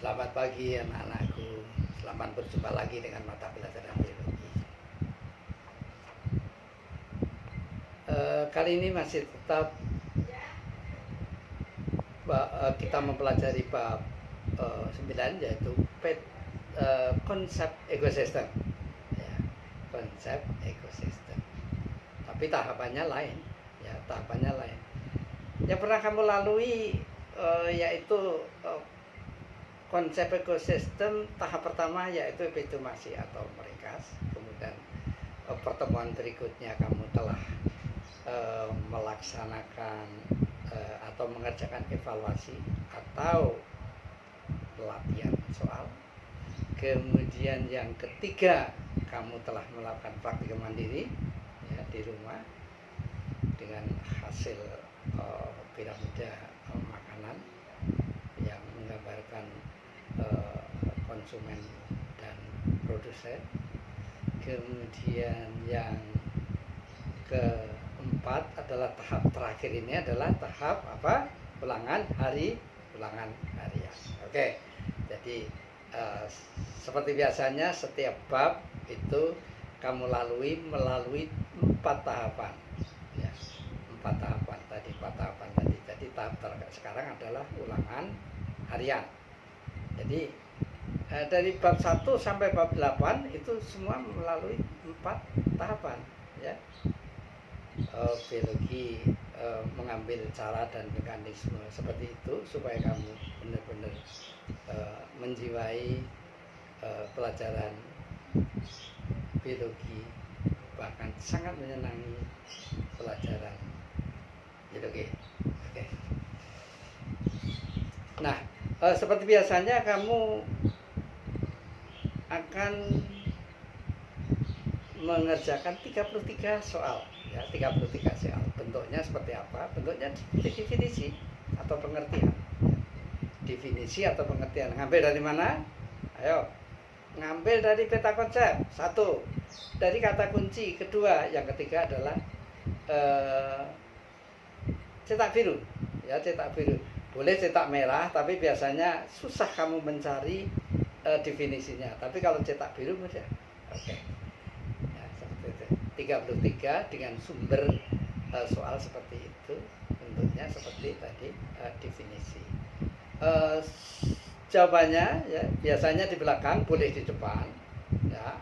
Selamat pagi anak-anakku. Selamat berjumpa lagi dengan mata pelajaran biologi. Kali ini masih tetap kita mempelajari bab 9, yaitu konsep ekosistem. Ya, konsep ekosistem. Tapi tahapannya lain. Ya, tahapannya lain. Yang pernah kamu lalui yaitu konsep ekosistem tahap pertama, yaitu epitomasi atau meringkas. Kemudian pertemuan berikutnya kamu telah melaksanakan atau mengerjakan evaluasi atau latihan soal. Kemudian yang ketiga, kamu telah melakukan praktik mandiri ya, di rumah dengan hasil piramida makanan yang menggambarkan konsumen dan produsen. Kemudian yang keempat adalah tahap terakhir, ini adalah tahap apa? Ulangan harian. Oke. Jadi seperti biasanya setiap bab itu kamu melalui 4 tahapan. Ya, 4 tahapan tadi. Jadi tahap sekarang adalah ulangan harian. Jadi dari bab 1 sampai bab 8 itu semua melalui 4 tahapan ya. Biologi mengambil cara dan mekanisme seperti itu supaya kamu benar-benar menjiwai pelajaran biologi, bahkan sangat menyenangi pelajaran biologi. Oke. Nah, seperti biasanya kamu akan mengerjakan 33 soal ya, 33 soal. Bentuknya seperti apa? Bentuknya definisi atau pengertian. Definisi atau pengertian. Ngambil dari mana? Ayo. Ngambil dari peta konsep. 1. Dari kata kunci. 2. Yang ketiga adalah cetak biru. Ya, cetak biru. Boleh cetak merah, tapi biasanya susah kamu mencari definisinya. Tapi kalau cetak biru mudah. Oke. Ya, seperti itu. 33 dengan sumber soal seperti itu. Bentuknya seperti tadi definisi. Jawabannya ya biasanya di belakang, boleh di depan. Ya.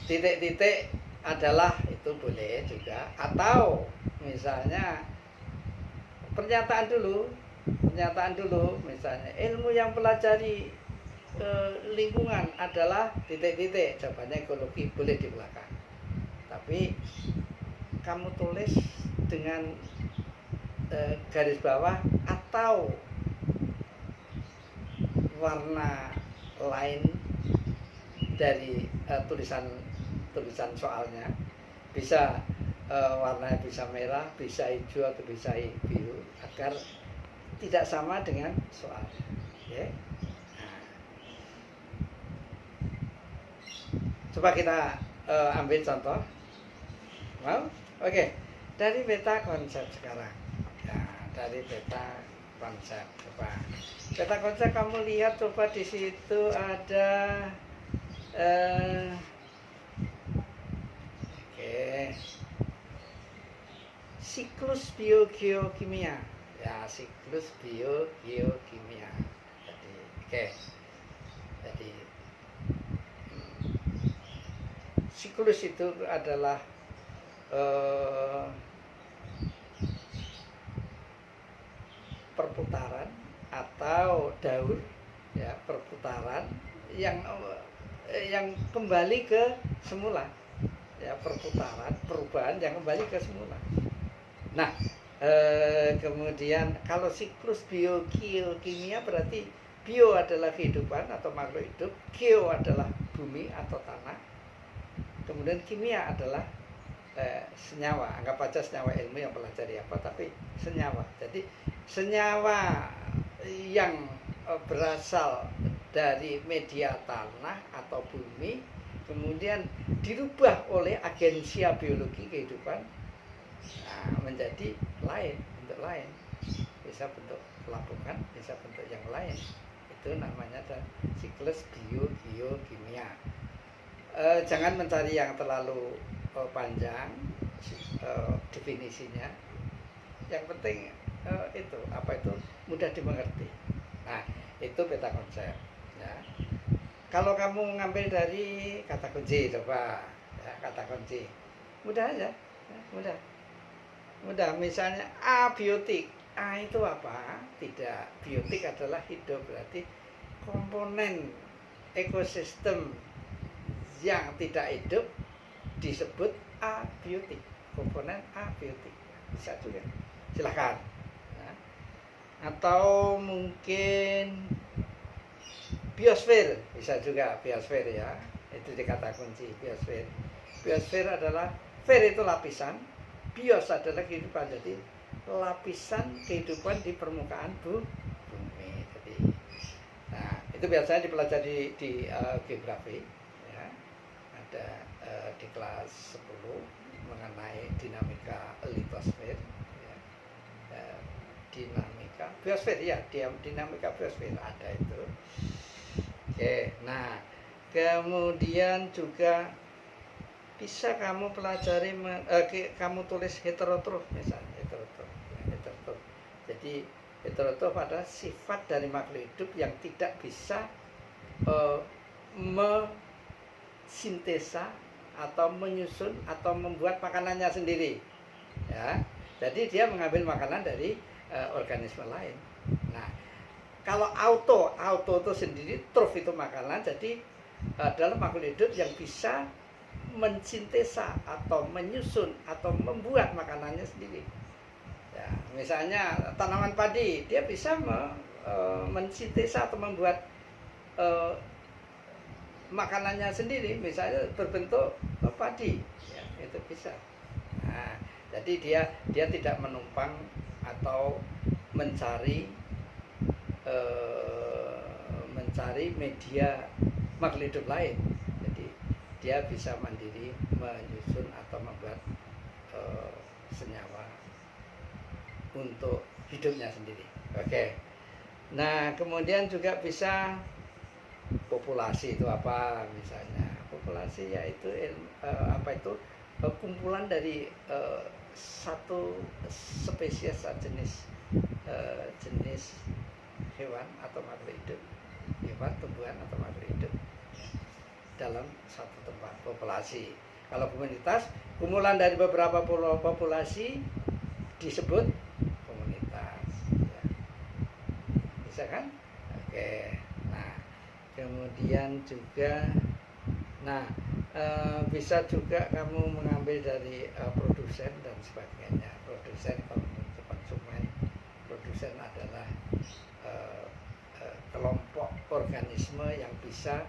Titik-titik adalah itu boleh juga, atau misalnya pernyataan dulu, misalnya ilmu yang pelajari lingkungan adalah titik-titik, jawabannya ekologi, boleh di belakang. Tapi kamu tulis dengan garis bawah atau warna lain dari tulisan soalnya. Bisa warnanya bisa merah, bisa hijau, atau bisa biru, agar tidak sama dengan soal. Okay. Nah. Coba kita ambil contoh. Mau? Oke. Dari peta konsep sekarang. Ya, dari peta konsep. Coba. Peta konsep kamu lihat, coba di situ ada siklus biogeokimia. Ya, siklus biogeokimia. Jadi siklus itu adalah perputaran atau daur ya, perputaran yang kembali ke semula ya, perputaran perubahan yang kembali ke semula. Nah, kemudian kalau siklus biogeokimia berarti bio adalah kehidupan atau makhluk hidup, geo adalah bumi atau tanah, kemudian kimia adalah senyawa. Anggap aja senyawa ilmu yang pelajari apa, tapi senyawa. Jadi senyawa yang berasal dari media tanah atau bumi kemudian dirubah oleh agensia biologi kehidupan menjadi lain, bentuk lain. Bisa bentuk pelapukan, bisa bentuk yang lain. itu namanya ada siklus biokimia. Jangan mencari yang terlalu panjang definisinya. Yang penting itu mudah dimengerti. Nah, itu peta konsep. Ya. Kalau kamu ngambil dari kata kunci, coba ya, kata kunci, mudah aja, ya, mudah. Misalnya abiotik. A itu apa? Tidak, biotik adalah hidup, berarti komponen ekosistem yang tidak hidup disebut abiotik. Komponen abiotik bisa juga. Silahkan. Ya. Atau mungkin biosfer bisa juga, biosfer ya. Itu di kata kunci biosfer. Biosfer adalah fer itu lapisan, bios adalah kehidupan, jadi lapisan kehidupan di permukaan bumi. Jadi, nah itu biasanya dipelajari di geografi ya. Ada di kelas 10 mengenai dinamika litosfer ya. Dinamika biosfer ya, dinamika biosfer ada itu. Oke, nah kemudian juga bisa kamu pelajari, kamu tulis heterotrof misalnya, heterotrof. Jadi heterotrof adalah sifat dari makhluk hidup yang tidak bisa mesintesa atau menyusun atau membuat makanannya sendiri. Ya, jadi dia mengambil makanan dari organisme lain. Nah, kalau auto itu sendiri, trof itu makanan, jadi adalah makhluk hidup yang bisa mensintesa atau menyusun atau membuat makanannya sendiri. Ya, misalnya tanaman padi, dia bisa mensintesa atau membuat makanannya sendiri, misalnya berbentuk padi, ya, itu bisa. Nah, jadi dia tidak menumpang atau mencari media makhluk hidup lain. Jadi dia bisa mandiri menyusun atau membuat senyawa untuk hidupnya sendiri. Oke. Nah, kemudian juga bisa populasi itu apa misalnya? Populasi yaitu kumpulan dari satu spesies jenis hewan atau makhluk hidup, hewan, tumbuhan atau makhluk hidup dalam satu tempat. Populasi. Kalau komunitas, kumpulan dari beberapa populasi disebut komunitas. Ya. Bisa kan? Oke. Nah, kemudian juga, bisa juga kamu mengambil dari produsen dan sebagainya. Produsen, konsumen. Produsen adalah kelompok organisme yang bisa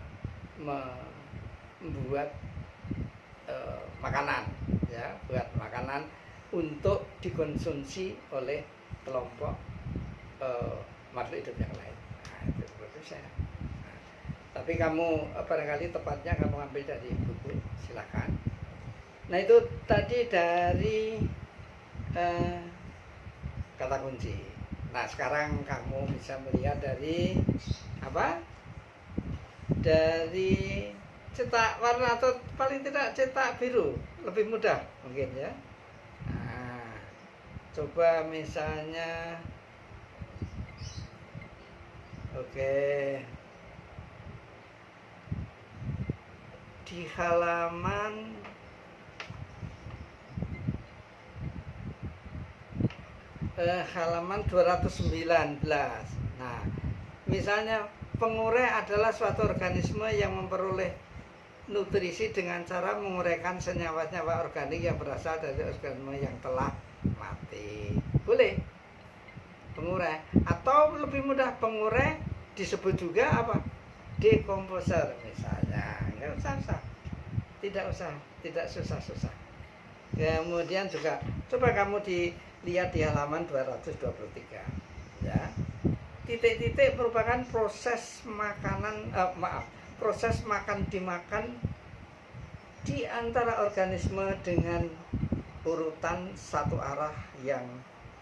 membuat makanan, ya, buat makanan untuk dikonsumsi oleh kelompok makhluk hidup yang lain. Nah, itu produsen. Nah, tapi kamu barangkali tepatnya kamu ambil dari buku, silakan. Nah, itu tadi dari kata kunci. Nah, sekarang kamu bisa melihat dari apa? Dari cetak warna atau paling tidak cetak biru, lebih mudah mungkin ya. Nah, coba misalnya, di halaman halaman 219. Nah, misalnya pengurai adalah suatu organisme yang memperoleh nutrisi dengan cara menguraikan senyawa-senyawa organik yang berasal dari organisme yang telah mati. Boleh pengurai, atau lebih mudah, pengurai disebut juga apa? Dekomposer misalnya. Tidak susah. Kemudian juga coba kamu lihat di halaman 223 ya. Titik-titik merupakan proses proses makan dimakan di antara organisme dengan urutan satu arah yang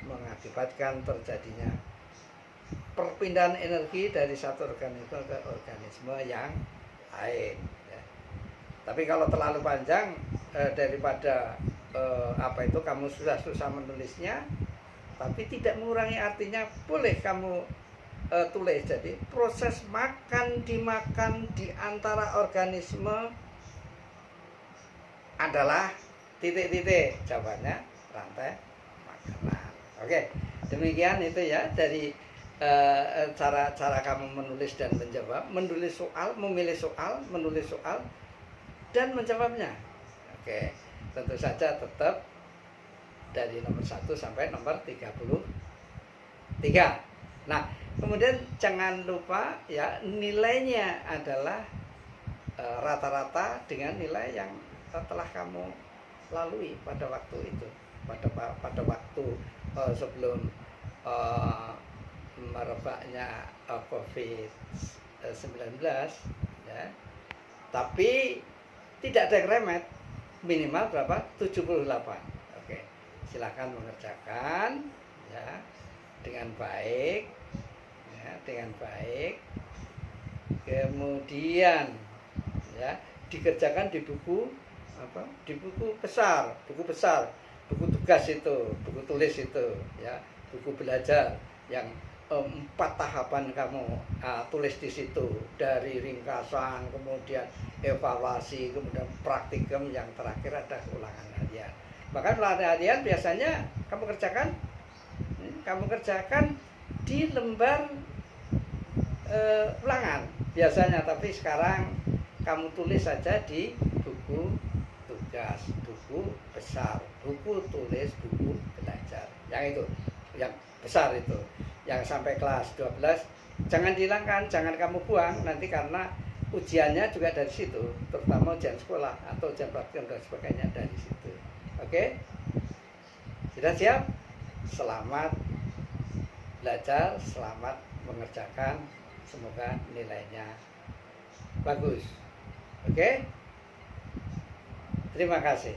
mengakibatkan terjadinya perpindahan energi dari satu organisme ke organisme yang lain ya. Tapi kalau terlalu panjang daripada apa itu kamu susah menulisnya, tapi tidak mengurangi artinya, boleh kamu tulis. Jadi proses dimakan di antara organisme adalah titik-titik, jawabannya rantai makanan. Oke, demikian itu ya dari cara kamu menulis dan menjawab, menulis soal, memilih soal, menulis soal dan menjawabnya. Oke, tentu saja tetap dari nomor 1 sampai nomor 33. Nah, kemudian jangan lupa ya, nilainya adalah rata-rata dengan nilai yang telah kamu lalui pada waktu itu, pada waktu sebelum merebaknya COVID-19 ya. Tapi tidak ada yang remet, minimal berapa? 78. Oke, silakan mengerjakan ya dengan baik ya, dengan baik. Kemudian ya dikerjakan di buku apa? Di buku besar, buku tugas itu, buku tulis itu ya, buku belajar yang 4 tahapan kamu tulis di situ, dari ringkasan, kemudian evaluasi, kemudian praktikum, yang terakhir ada ulangan harian. Bahkan ulangan harian biasanya kamu kerjakan di lembar ulangan biasanya, tapi sekarang kamu tulis saja di buku tugas, buku besar, buku tulis, buku belajar. Yang itu, yang besar itu, yang sampai kelas 12 jangan dihilangkan, jangan kamu buang nanti, karena ujiannya juga dari situ, terutama ujian sekolah atau ujian praktikum dan sebagainya dari situ. Oke, sudah siap? Selamat belajar, selamat mengerjakan, semoga nilainya bagus. Oke, terima kasih.